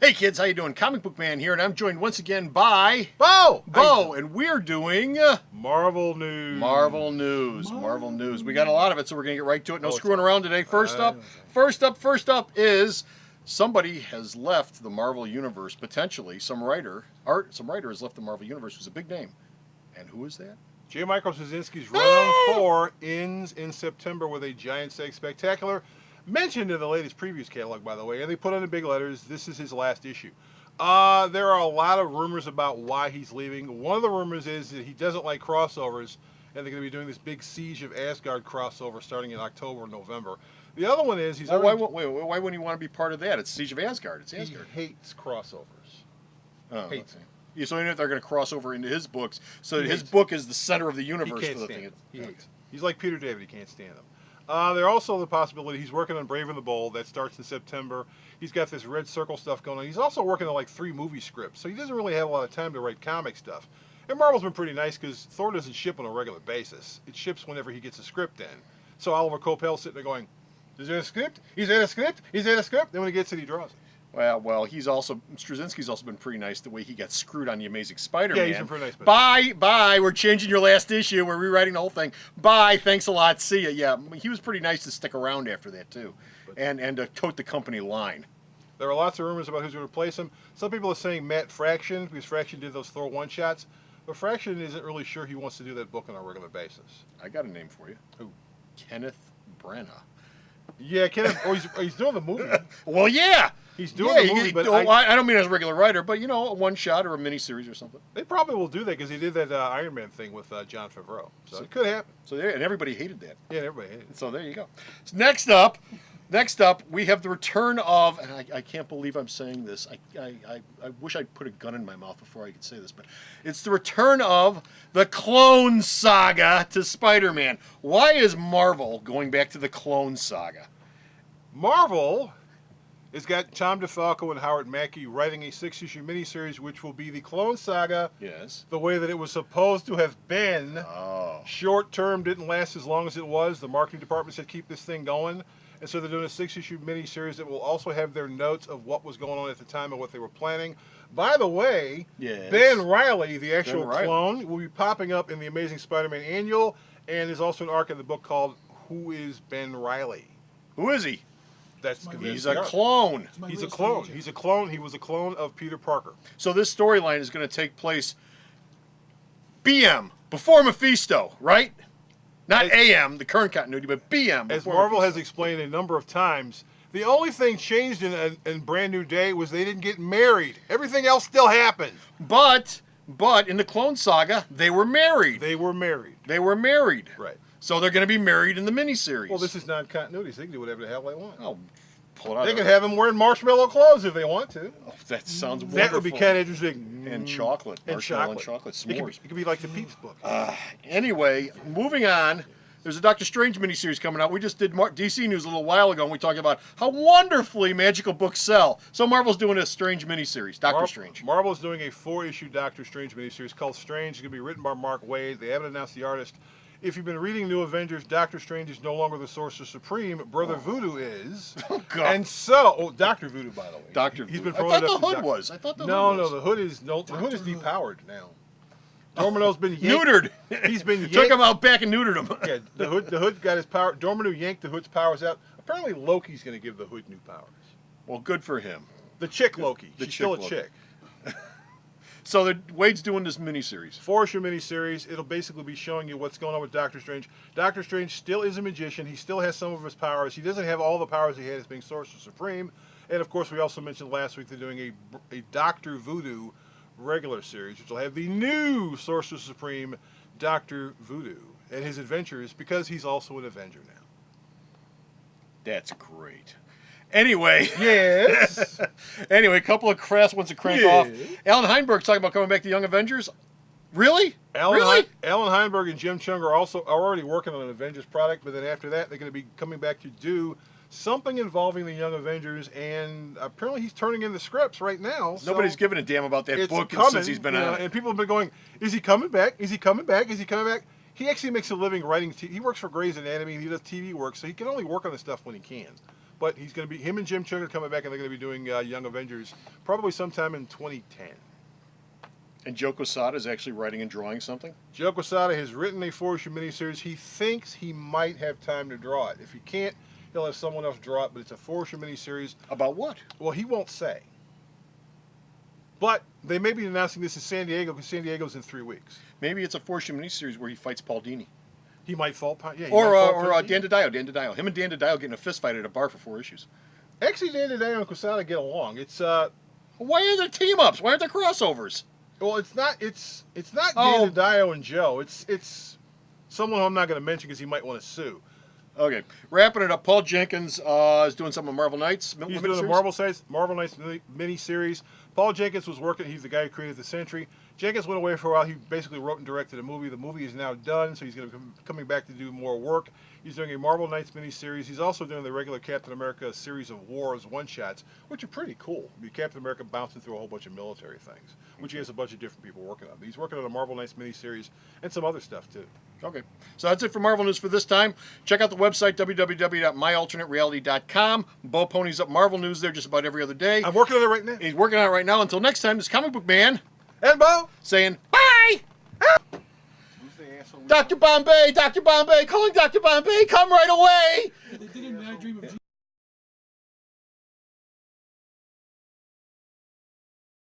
Hey kids, how you doing? Comic Book Man here, and I'm joined once again by Bo, and we're doing Marvel news. Marvel news. We got a lot of it, so we're gonna get right to it. No screwing around today. First up is somebody has left the Marvel universe. Potentially, some writer has left the Marvel universe. Who's a big name, and who is that? J. Michael Straczynski's Run on 4 ends in September with a giant stake spectacular. Mentioned in the latest previews catalog, by the way, and they put on the big letters, this is his last issue. There are a lot of rumors about why he's leaving. One of the rumors is that he doesn't like crossovers, and they're going to be doing this big Siege of Asgard crossover starting in October or November. The other one is why wouldn't he want to be part of that? It's Siege of Asgard. It's Asgard. He hates crossovers. Hates him. Yeah, so even if they're going to cross over into his books, so that his book is the center of the universe. He can't stand it. He hates it. He's like Peter David. He can't stand them. There also the possibility he's working on Brave and the Bold. That starts in September. He's got this Red Circle stuff going on. He's also working on like 3 movie scripts, so he doesn't really have a lot of time to write comic stuff. And Marvel's been pretty nice because Thor doesn't ship on a regular basis. It ships whenever he gets a script in. So Oliver Coipel's sitting there going, is there a script? Is there a script? Is there a script? Then when he gets it, he draws it. Well, Straczynski's also been pretty nice the way he got screwed on the Amazing Spider-Man. Yeah, he's been pretty nice. Bye, we're changing your last issue, we're rewriting the whole thing. Bye, thanks a lot, see ya. Yeah, he was pretty nice to stick around after that, too, and to tote the company line. There are lots of rumors about who's going to replace him. Some people are saying Matt Fraction, because Fraction did those Thor one-shots, but Fraction isn't really sure he wants to do that book on a regular basis. I got a name for you. Who? Kenneth Branagh. Yeah, Kenneth. Oh, he's doing the movie. Well, yeah. He's doing the movie, but I don't mean as a regular writer, but, a one-shot or a mini-series or something. They probably will do that because he did that Iron Man thing with Jon Favreau. So it could happen. So there, and everybody hated that. Yeah, everybody hated it. So there you go. So next up, we have the return of, and I can't believe I'm saying this. I wish I'd put a gun in my mouth before I could say this, but it's the return of the Clone Saga to Spider-Man. Why is Marvel going back to the Clone Saga? Marvel has got Tom DeFalco and Howard Mackey writing a 6-issue miniseries, which will be the Clone Saga. Yes. The way that it was supposed to have been. Oh. Short term, didn't last as long as it was. The marketing department said keep this thing going. And so they're doing a 6-issue miniseries that will also have their notes of what was going on at the time and what they were planning. By the way, yes. Ben Reilly, the actual clone, will be popping up in the Amazing Spider-Man Annual, and there's also an arc in the book called Who is Ben Reilly? Who is he? He's a clone. He's a clone. He's a clone. He was a clone of Peter Parker. So this storyline is going to take place BM, before Mephisto, right? Not AM, the current continuity, but BM. As Marvel has explained a number of times, the only thing changed in Brand New Day was they didn't get married. Everything else still happened. But in the Clone Saga, they were married. They were married. Right. So they're going to be married in the miniseries. Well, this is non-continuity, so they can do whatever the hell they want. Oh, pull it out. They can have them wearing marshmallow clothes if they want to. Oh, that sounds wonderful. That would be kind of interesting. And chocolate. And marshmallow chocolate. And chocolate. S'mores. It could be like the Peeps book. Anyway, moving on. There's a Doctor Strange miniseries coming out. We just did DC News a little while ago, and we talked about how wonderfully magical books sell. So Marvel's doing a Strange miniseries, Doctor Strange. Marvel's doing a 4-issue Doctor Strange miniseries called Strange. It's going to be written by Mark Waid. They haven't announced the artist. If you've been reading New Avengers, Doctor Strange is no longer the Sorcerer Supreme. Brother Voodoo is. Oh, God. And so, Dr. Voodoo, by the way. Dr. He's Voodoo. been promoted. I thought the Hood was. No, the Hood is depowered now. Dormano's been yanked. Neutered. He's been yanked. Took him out back and neutered him. Yeah, the Hood got his power. Dormano yanked the Hood's powers out. Apparently Loki's going to give the Hood new powers. Well, good for him. The chick Loki. She's still a chick. So Wade's doing this miniseries. 4-issue miniseries. It'll basically be showing you what's going on with Doctor Strange. Doctor Strange still is a magician. He still has some of his powers. He doesn't have all the powers he had as being Sorcerer Supreme. And, of course, we also mentioned last week they're doing a Doctor Voodoo regular series, which will have the new Sorcerer Supreme, Dr. Voodoo, and his adventures, because he's also an Avenger now. That's great. Anyway. Yes. Anyway, a couple of crass ones to crank off. Alan Heinberg's talking about coming back to Young Avengers. Really? Alan Heinberg and Jim Chung are already working on an Avengers product, but then after that, they're going to be coming back to do something involving the Young Avengers, and apparently he's turning in the scripts right now. Nobody's giving a damn about that book since he's been on it. And people have been going, is he coming back? Is he coming back? Is he coming back? He actually makes a living writing. He works for Grey's Anatomy, and he does TV work, so he can only work on this stuff when he can. But he's going to be, him and Jim Chug are coming back, and they're going to be doing Young Avengers probably sometime in 2010. And Joe Quesada is actually writing and drawing something? Joe Quesada has written a 4-issue miniseries. He thinks he might have time to draw it. If he can't, he'll have someone else draw it, but it's a 4-issue miniseries. About what? Well, he won't say. But they may be announcing this in San Diego, because San Diego's in 3 weeks. Maybe it's a 4-issue miniseries where he fights Paul Dini. He might fall. Yeah, Or Dan DiDio. Him and Dan DiDio get in a fist fight at a bar for 4 issues. Actually, Dan DiDio and Quesada get along. It's Why aren't there team-ups? Why aren't there crossovers? well, it's not Dan DiDio and Joe. It's someone who I'm not going to mention because he might want to sue. Okay, wrapping it up. Paul Jenkins is doing some of Marvel Knights. He's doing the Marvel Knights mini-series. Paul Jenkins was working. He's the guy who created the Sentry. Jenkins went away for a while. He basically wrote and directed a movie. The movie is now done, so he's going to be coming back to do more work. He's doing a Marvel Knights miniseries. He's also doing the regular Captain America series of wars one-shots, which are pretty cool. I mean, Captain America bouncing through a whole bunch of military things, which he has a bunch of different people working on. But he's working on a Marvel Knights miniseries and some other stuff, too. Okay, so that's it for Marvel News for this time. Check out the website, www.myalternatereality.com. Bo Pony's up Marvel News there just about every other day. I'm working on it right now. He's working on it right now. Until next time, this Comic Book Man And Bo! saying, bye! Dr. Bombay, calling Dr. Bombay, come right away! They did it in I Dream of